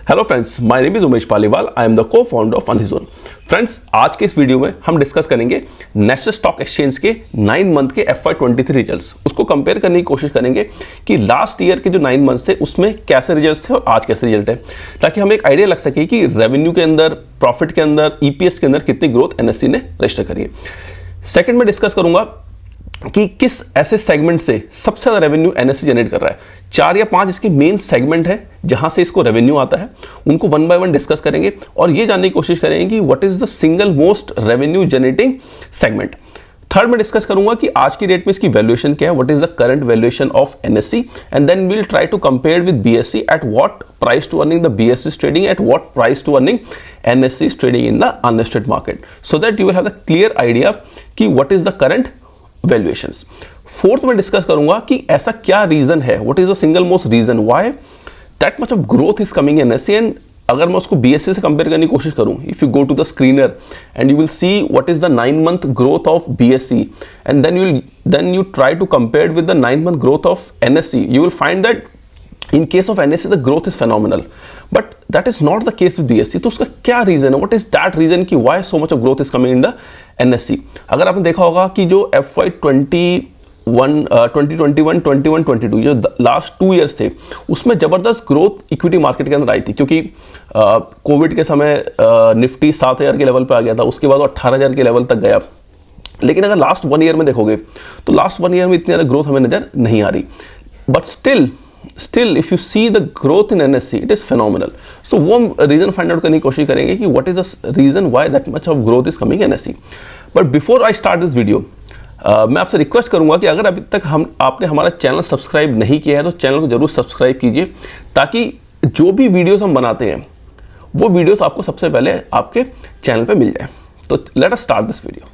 Hello friends, my name is Umesh Paliwal. I am the को founder of अनहिजोन। Friends, आज के इस वीडियो में हम डिस्कस करेंगे नेशनल स्टॉक एक्सचेंज के 9 मंथ के FY23 रिजल्ट्स। उसको कंपेयर करने की कोशिश करेंगे कि लास्ट ईयर के जो 9 मंथ्स थे उसमें कैसे रिजल्ट्स थे और आज कैसे रिजल्ट है, ताकि हमें एक आइडिया लग सके कि रेवेन्यू के अंदर, प्रॉफिट के अंदर, EPS के अंदर कितनी ग्रोथ NSE ने रजिस्टर करी है। सेकेंड में डिस्कस करूंगा कि किस ऐसे सेगमेंट से सबसे ज्यादा रेवेन्यू NSE जनरेट कर रहा है। 4 या 5 इसके मेन सेगमेंट है जहां से इसको रेवेन्यू आता है, उनको वन बाय वन डिस्कस करेंगे और ये जानने की कोशिश करेंगे कि what is the single most revenue generating segment. Third में डिस्कस करूंगा कि आज की डेट में इसकी वैल्यूएशन क्या है, what is the current valuation of NSE, and then we will try to compare with BSE at what price to earning the BSE is trading, at what price to earning NSE is trading in the unlisted market, so that you will have the clear idea कि what is the current valuations. Fourth में discuss करूंगा कि ऐसा क्या reason है, what is the single most reason why that much of growth is coming in NSE। And अगर मैं उसको BSE से कंपेयर करने की कोशिश करूं, if you go to the screener and you will see what is the 9 month growth of BSE and then you try to compare with the 9 month growth of NSE, you will find that in case of NSE the growth is phenomenal, but that is not the case with BSE। तो उसका क्या reason है, what is that reason कि why so much of growth is coming in the NSE। अगर आपने देखा होगा कि जो FY21, 2021, 21, 22 जो लास्ट 2 ईयर्स थे उसमें जबरदस्त ग्रोथ इक्विटी मार्केट के अंदर आई थी, क्योंकि कोविड के समय निफ्टी 7,000 के लेवल पे आ गया था, उसके बाद 18,000 के लेवल तक गया। लेकिन अगर लास्ट 1 ईयर में देखोगे तो लास्ट 1 ईयर में इतनी ज़्यादा ग्रोथ हमें नजर नहीं आ रही, but still if you see the growth in NSE, it is phenomenal। so वो रीजन फाइंड आउट करने की कोशिश करेंगे कि what is the reason why that much of growth is coming in NSE। but before I start this video, मैं आपसे request करूंगा कि अगर अभी तक आपने हमारा चैनल सब्सक्राइब नहीं किया है तो चैनल को जरूर सब्सक्राइब कीजिए, ताकि जो भी वीडियोस हम बनाते हैं वो वीडियोस आपको सबसे पहले आपके चैनल पे मिल जाए। तो let us start this video.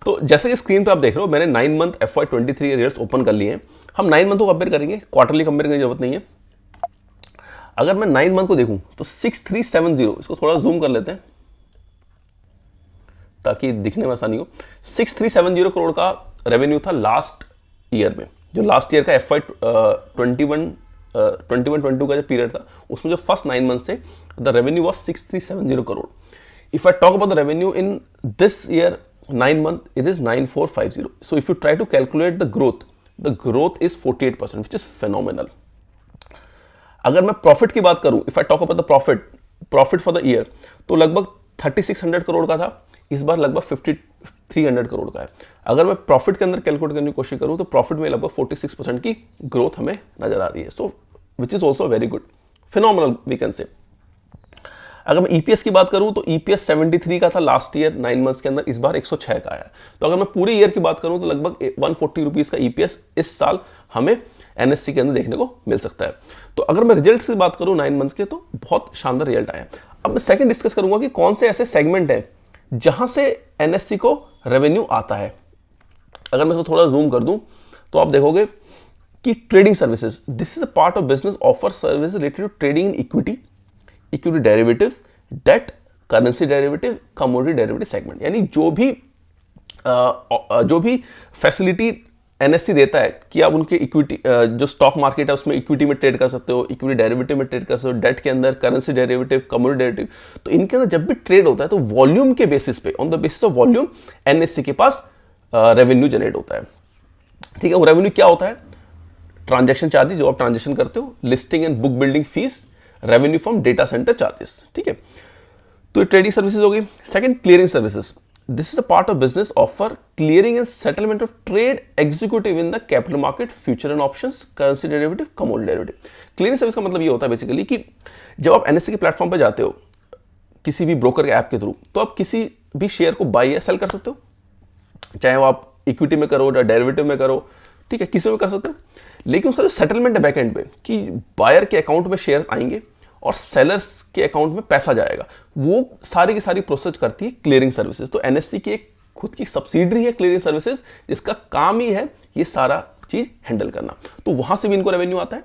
तो जैसे कि स्क्रीन पे आप देख रहे हो, मैंने 9 मंथ FY23 रिजल्ट्स ओपन कर लिए हैं। हम 9 मंथ को कंपेयर करेंगे, क्वार्टरली कंपेयर करने की जरूरत नहीं है। अगर मैं 9 मंथ को देखूं तो 6370, इसको थोड़ा जूम कर लेते हैं ताकि दिखने में आसानी हो। 6370 करोड़ का रेवेन्यू था लास्ट ईयर में, जो लास्ट ईयर का FY21-22 का जो पीरियड था उसमें जो फर्स्ट 9 मंथ थे the revenue was 6370 crore. If I talk about the revenue in this year 9 month, it is 9450। so if you try to calculate the growth is 48%, which is phenomenal। अगर मैं profit की बात करूं, if I talk about the profit for the year, तो लगभग 3600 करोड़ का था, इस बार लगभग 5300 करोड़ का है। अगर मैं प्रॉफिट के अंदर कैलकुलेट करने की कोशिश करूं तो प्रॉफिट में लगभग 46% की ग्रोथ हमें नजर आ रही है, so which is also very good, phenomenal we can say. अगर मैं EPS की बात करूं तो EPS 73 का था लास्ट ईयर 9 मंथ्स के अंदर, इस बार 106 का आया। तो अगर मैं पूरे ईयर की बात करूं तो लगभग 140 रुपीज का EPS इस साल हमें NSE के अंदर देखने को मिल सकता है। तो अगर मैं रिजल्ट की बात करूं 9 मंथ्स के, तो बहुत शानदार रिजल्ट आया। अब मैं सेकंड डिस्कस करूंगा कि कौन से ऐसे सेगमेंट हैं जहां से NSE को रेवेन्यू आता है। अगर मैं इसको थोड़ा जूम कर दूं तो आप देखोगे कि trading services, this is a part of business offer service related to trading in equity derivatives, debt, currency derivative, commodity derivative segment. यानी जो भी फैसिलिटी NSE देता है कि आप उनके इक्विटी, जो स्टॉक मार्केट है उसमें इक्विटी में ट्रेड कर सकते हो, इक्विटी डेरिवेटिव में ट्रेड कर सकते हो, डेट के अंदर, करेंसी डेरिवेटिव, कमोडिटी डेरिवेटिव। तो इनके अंदर जब भी ट्रेड होता है तो वॉल्यूम के बेसिस पे, on the basis of volume, NSE के पास रेवेन्यू जनरेट होता है। ठीक है, वो रेवेन्यू क्या होता है? ट्रांजेक्शन चार्जेस जो आप ट्रांजेक्शन करते हो, listing and book building fees, revenue from data centre charges. ठीक है, तो ये ट्रेडिंग सर्विसेज हो गई। Second, clearing services, this is a part of business offer clearing and settlement of trade executive in the capital market, future and options, currency derivative, commodity derivative. Clearing service का मतलब ये होता है basically कि जब आप NSE के platform पे जाते हो किसी भी ब्रोकर के ऐप के थ्रू, तो आप किसी भी शेयर को बाई या सेल कर सकते हो, चाहे वो आप इक्विटी में करो या डेरिवेटिव में करो, ठीक है, किसी में कर सकते हो। लेकिन उसका जो सेटलमेंट है बैकएंड पे, कि बायर के अकाउंट में शेयर आएंगे और सेलर्स के अकाउंट में पैसा जाएगा, वो सारी की सारी प्रोसेस करती है क्लियरिंग सर्विसेज। तो NSE की एक खुद की सब्सिडरी है क्लियरिंग सर्विसेज, जिसका काम ही है ये सारा चीज हैंडल करना। तो वहां से भी इनको रेवेन्यू आता है।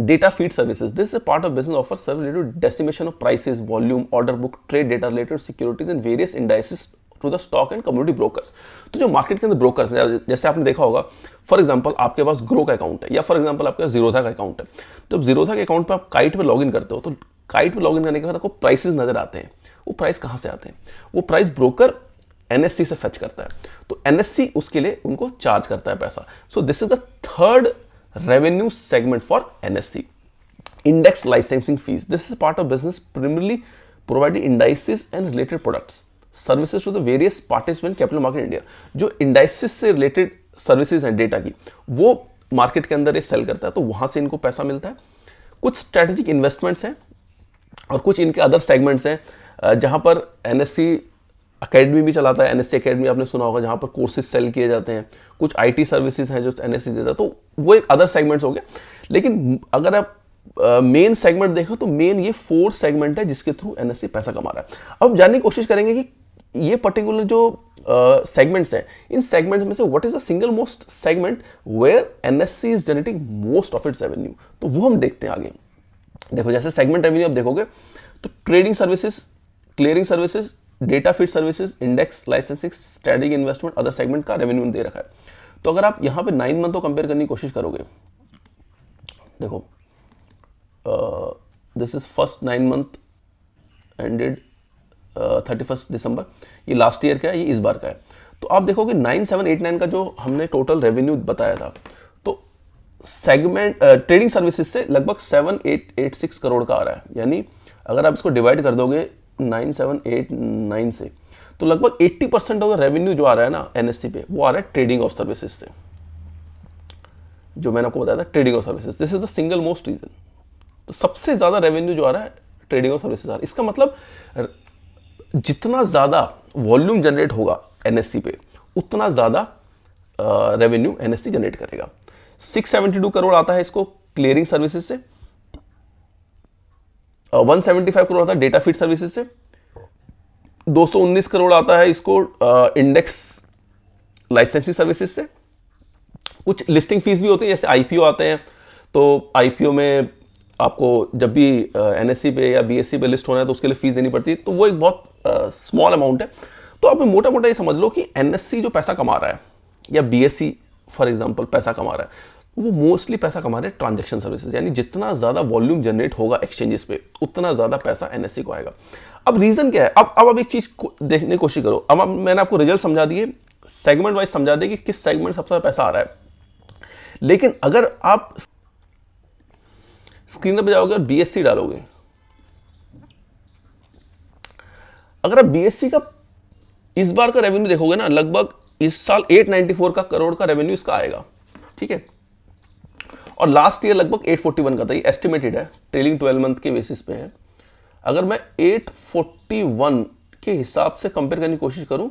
Data feed services, this is a part of business offer service related to dissemination of prices, volume, order book, trade data related securities and various indices to the stock and community brokers. तो जो market के अंदर brokers हैं, जैसे आपने देखा होगा, for example आपके पास ग्रो का अकाउंट है, या फॉर एग्जांपल आपके पास जीरोधा का अकाउंट है। तो जब जीरोधा के अकाउंट पर आप काइट पर लॉगिन करते हो, तो काइट पर लॉगिन करने के बाद आपको प्राइसेस नजर आते हैं। वो प्राइस कहाँ से आते हैं? वो प्राइस ब्रोकर एनएससी से फेच करता है, तो एनएससी उसके लिए उनको चार्ज करता है पैसा। So this is the third revenue segment for NSC. Index licensing fees, this is part of business primarily providing indices and related products services to the various participant capital market India। जो indices से related services हैं data की, वो market के अंदर ये cell करता है, तो वहां से इनको पैसा मिलता है। कुछ स्ट्रेटेजिक इन्वेस्टमेंट्स हैं और कुछ इनके अदर सेगमेंट्स हैं जहां पर एनएससी अकेडमी भी चलाता है। एनएससी अकेडमी आपने सुना होगा, जहां पर कोर्सेज सेल किए जाते हैं। कुछ आईटी सर्विसेज हैं जो एनएससी देता है, तो वो एक अदर सेगमेंट्स हो गया। लेकिन अगर आप मेन सेगमेंट देखो तो मेन ये 4 सेगमेंट है जिसके थ्रू एनएससी पैसा कमा रहा है। अब जानने की कोशिश करेंगे कि ये पर्टिकुलर जो सेगमेंट्स हैं, इन सेगमेंट्स में से what is the single most segment where NSC is generating most of its revenue. तो वो हम देखते हैं आगे। देखो, जैसे सेगमेंट रेवेन्यू आप देखोगे तो trading services, clearing services, data feed services, index licensing, strategic investment, other segment का रेवेन्यू दे रखा है। तो अगर आप यहाँ पे 9 मंथ को कंपेयर करने की कोशिश करोगे, देखो this is first 9 month ended 31 दिसंबर, ये लास्ट ईयर का है, ये इस बार का है। तो आप देखोगे 9789 का जो हमने टोटल रेवेन्यू बताया था, तो सेगमेंट ट्रेडिंग सर्विसेज से लगभग 7886 करोड़ का आ रहा है। यानी अगर आप इसको डिवाइड कर दोगे 9789 से, तो लगभग 80% ऑफ द रेवेन्यू जो आ रहा है ना एनएससी पे, वो आ रहा है ट्रेडिंग ऑफ सर्विसेज से, जो मैंने आपको बताया था trading of services. This is the single most reason. तो सबसे ज्यादा रेवेन्यू जो आ रहा है ट्रेडिंग ऑफ सर्विसेज आ रहा है। इसका मतलब जितना ज्यादा वॉल्यूम जनरेट होगा एनएससी पे, उतना ज्यादा रेवेन्यू एनएससी जनरेट करेगा। 672 करोड़ आता है इसको क्लियरिंग सर्विसेज से, 175 करोड़ आता है डेटा फीड सर्विसेज से, 219 करोड़ आता है इसको इंडेक्स लाइसेंसिंग सर्विसेज से। कुछ लिस्टिंग फीस भी होती है, जैसे आईपीओ आते हैं, तो आईपीओ में आपको जब भी एनएससी पे या बीएससी पे लिस्ट होना है तो उसके लिए फीस देनी पड़ती है, तो वो एक बहुत स्मॉल अमाउंट है। तो आप मोटा मोटा ये समझ लो कि एनएससी जो पैसा कमा रहा है या बीएससी फॉर एग्जांपल पैसा कमा रहा है, वो मोस्टली पैसा कमा रहे हैं ट्रांजैक्शन सर्विसेज। यानी जितना ज्यादा वॉल्यूम जनरेट होगा एक्सचेंजेस पे, उतना ज्यादा पैसा एनएससी को आएगा। अब रीजन क्या है? अब एक चीज देखने की कोशिश करो। अब मैंने आपको रिजल्ट समझा दिए, सेगमेंट वाइज समझा दिए कि किस सेगमेंट सबसे ज्यादा पैसा आ रहा है। लेकिन अगर आप स्क्रीन पर जाओगे और बीएससी डालोगे, अगर आप बीएससी का इस बार का रेवेन्यू देखोगे ना, लगभग इस साल 894 का करोड़ का रेवेन्यू इसका आएगा, ठीक है। और लास्ट ईयर लगभग 841 का था, ये एस्टिमेटेड है, ट्रेलिंग 12 मंथ के बेसिस पे है। अगर मैं 841 के हिसाब से कंपेयर करने की कोशिश करूं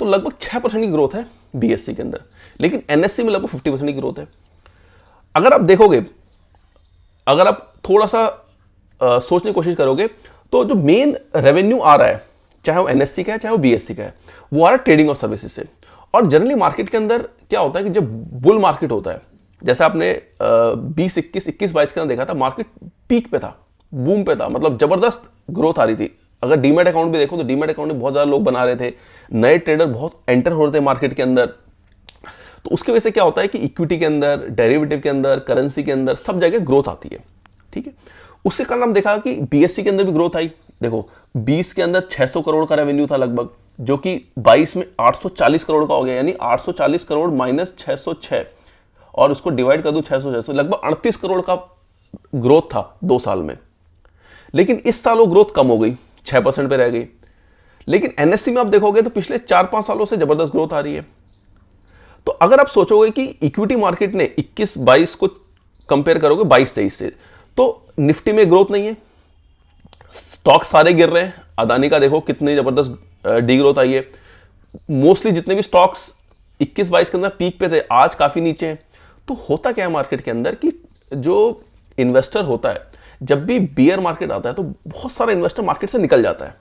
तो लगभग 6% की ग्रोथ है बीएससी के अंदर, लेकिन एनएससी में लगभग 50% की ग्रोथ है। अगर आप देखोगे, अगर आप थोड़ा सा सोचने की कोशिश करोगे, तो जो मेन रेवेन्यू आ रहा है, चाहे वो एनएससी का है चाहे वो बीएससी का है, वो आ रहा है ट्रेडिंग ऑफ सर्विसेज से। और जनरली मार्केट के अंदर क्या होता है कि जब बुल मार्केट होता है, जैसे आपने 20-21 के अंदर देखा था, मार्केट पीक पे था, बूम पे था, मतलब जबरदस्त ग्रोथ आ रही थी। अगर डीमैट अकाउंट भी देखो तो डीमैट अकाउंट में बहुत ज्यादा लोग बना रहे थे, नए ट्रेडर बहुत एंटर हो रहे थे मार्केट के अंदर। तो उसके वजह से क्या होता है कि इक्विटी के अंदर, डेरिवेटिव के अंदर, करेंसी के अंदर, सब जगह ग्रोथ आती है, ठीक है। उसके कारण हम देखा कि बीएससी के अंदर भी ग्रोथ आई। देखो 20 के अंदर 600 करोड़ का रेवेन्यू था लगभग, जो कि 22 में 840 करोड़ का हो गया। यानी 840 करोड़ माइनस 606, और उसको डिवाइड कर दूं 600 लगभग 38 करोड़ का ग्रोथ था 2 साल में। लेकिन इस साल वो ग्रोथ कम हो गई, 6% पे रह गई। लेकिन एनएससी में आप देखोगे तो पिछले 4-5 सालों से जबरदस्त ग्रोथ आ रही है। तो अगर आप सोचोगे कि इक्विटी मार्केट ने 21-22 को कंपेयर करोगे 22-23 से, तो निफ्टी में ग्रोथ नहीं है, स्टॉक सारे गिर रहे हैं। अदानी का देखो कितनी जबरदस्त डी ग्रोथ आई है। मोस्टली जितने भी स्टॉक्स 21-22 के अंदर पीक पे थे, आज काफी नीचे हैं। तो होता क्या है मार्केट के अंदर कि जो इन्वेस्टर होता है, जब भी बियर मार्केट आता है तो बहुत सारा इन्वेस्टर मार्केट से निकल जाता है।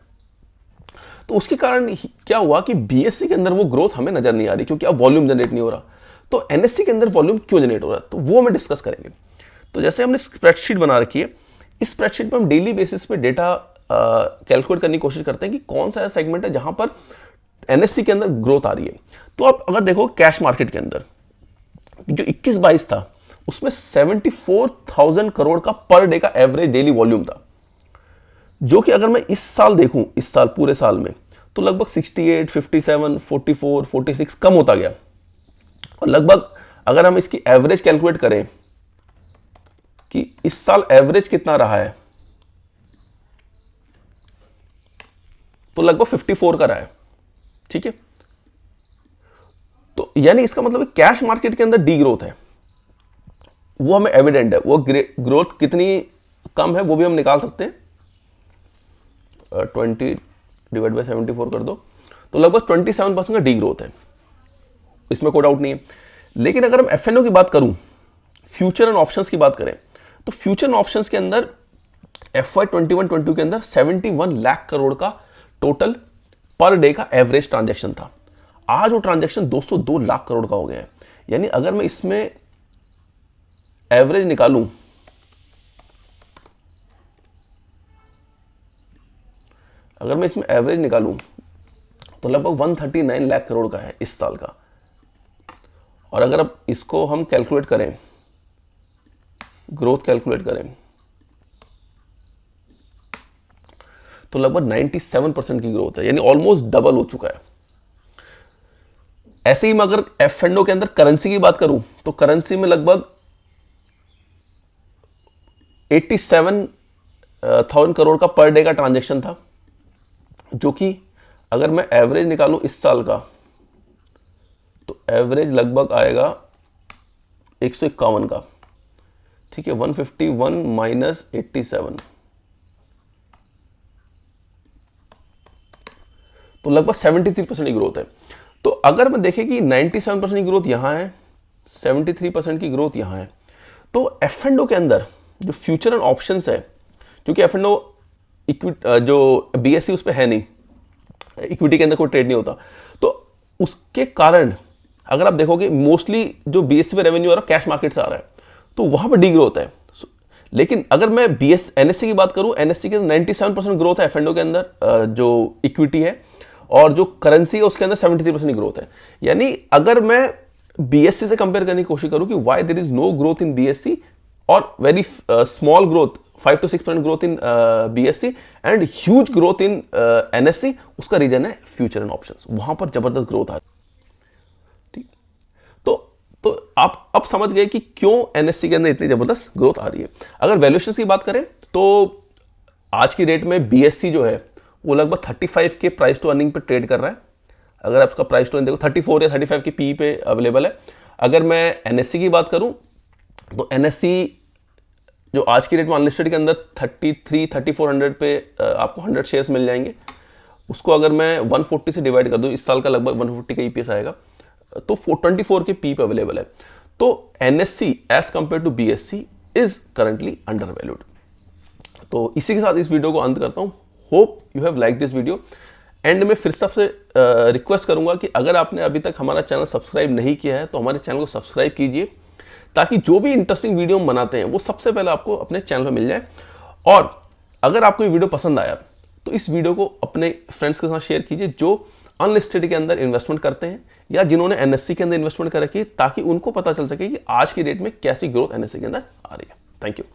तो उसके कारण क्या हुआ कि बीएससी के अंदर वो ग्रोथ हमें नजर नहीं आ रही, क्योंकि अब वॉल्यूम जनरेट नहीं हो रहा। तो एनएससी के अंदर वॉल्यूम क्यों जनरेट हो रहा है, तो वो हमें डिस्कस करेंगे। तो जैसे हमने स्प्रेडशीट बना रखी है, इस स्प्रेडशीट पर हम डेली बेसिस पे डेटा कैलकुलेट करने की कोशिश करते हैं कि कौन सा सेगमेंट है जहां पर एनएससी के अंदर ग्रोथ आ रही है। तो आप अगर देखो कैश मार्केट के अंदर जो 21-22 था उसमें 74,000 करोड़ का पर डे का एवरेज डेली वॉल्यूम था, जो कि अगर मैं इस साल देखूं, इस साल पूरे साल में, तो लगभग 68, 57, 44, 46 कम होता गया। और लगभग अगर हम इसकी एवरेज कैलकुलेट करें कि इस साल एवरेज कितना रहा है, तो लगभग 54 का रहा है। ठीक है, तो यानी इसका मतलब कैश मार्केट के अंदर डी ग्रोथ है, वो हमें एविडेंट है। वो ग्रोथ कितनी कम है वो भी हम निकाल सकते हैं, 20 डिवाइड बाई 74 कर दो, तो लगभग 27% का डी ग्रोथ है, इसमें कोई डाउट नहीं है। लेकिन अगर हम एफ की बात करूं, फ्यूचर एंड ऑप्शंस की बात करें, तो फ्यूचर एंड ऑप्शंस के अंदर FY 21-22 के अंदर 71 लाख करोड़ का टोटल पर डे का एवरेज ट्रांजैक्शन था। आज वो ट्रांजैक्शन 202 लाख करोड़ का हो गया है। यानी अगर मैं इसमें एवरेज निकालूं, तो लगभग 139 लाख करोड़ का है इस साल का। और अगर अब इसको हम कैलकुलेट करें, ग्रोथ कैलकुलेट करें, तो लगभग 97% की ग्रोथ है, यानी ऑलमोस्ट डबल हो चुका है। ऐसे ही मैं अगर F&O के अंदर करेंसी की बात करूं, तो करेंसी में लगभग 87,000 करोड़ का पर डे का ट्रांजैक्शन था, जो कि अगर मैं एवरेज निकालूं इस साल का, तो एवरेज लगभग आएगा 151 का। ठीक है, 151 माइनस 87, तो लगभग 73% की ग्रोथ है। तो अगर मैं देखें कि 97% की ग्रोथ यहां है, 73% की ग्रोथ यहां है, तो F&O के अंदर जो फ्यूचर एंड ऑप्शंस है, क्योंकि F&O जो BSE उस पर है नहीं, इक्विटी के अंदर कोई ट्रेड नहीं होता, तो उसके कारण अगर आप देखोगे मोस्टली जो BSE पे रेवेन्यू आ रहा है कैश मार्केट से आ रहा है, तो वहां पर डी ग्रोथ है। लेकिन अगर मैं NSE की बात करूं, NSE के 97% ग्रोथ है F&O के अंदर, जो इक्विटी है, और जो करेंसी है उसके अंदर 73% की ग्रोथ है। यानी अगर मैं BSE से कंपेयर करने की कोशिश करूं कि why there is no growth in BSE और very small growth 5 to 6% growth in BSE and huge growth in NSE, उसका रीजन है फ्यूचर एंड ऑप्शंस, वहां पर जबरदस्त ग्रोथ आ रही है। ठीक, तो आप अब समझ गए कि क्यों NSE के अंदर इतनी जबरदस्त ग्रोथ आ रही है। अगर वैल्यूएशन की बात करें, तो आज की डेट में BSE जो है वो लगभग 35 के प्राइस टू अर्निंग पे ट्रेड कर रहा है। अगर आप उसका प्राइस टू अर्निंग देखो 34 या 35 के पी पे अवेलेबल है। अगर मैं NSE की बात करूं, तो NSE जो आज की डेट में अनलिस्टेड के अंदर 3400 पे आपको 100 शेयर्स मिल जाएंगे। उसको अगर मैं 140 से डिवाइड कर दूं, इस साल का लगभग 150 का EPS आएगा, तो 24 के पी पे अवेलेबल है। तो NSE as compare to BSE is currently undervalued. तो इसी के साथ इस वीडियो को अंत करता हूं। Hope you have like this video. And में फिर सबसे रिक्वेस्ट करूंगा कि अगर आपने अभी तक हमारा चैनल सब्सक्राइब नहीं किया है, तो हमारे चैनल को सब्सक्राइब कीजिए, ताकि जो भी इंटरेस्टिंग वीडियो हम बनाते हैं वो सबसे पहले आपको अपने चैनल पर मिल जाए। और अगर आपको ये वीडियो पसंद आया, तो इस वीडियो को अपने फ्रेंड्स के साथ शेयर कीजिए जो अनलिस्टेड के अंदर इन्वेस्टमेंट करते हैं या जिन्होंने NSE के अंदर इन्वेस्टमेंट कर रखी है, ताकि उनको पता चल सके कि आज की डेट में कैसी ग्रोथ NSE के अंदर आ रही है। Thank you.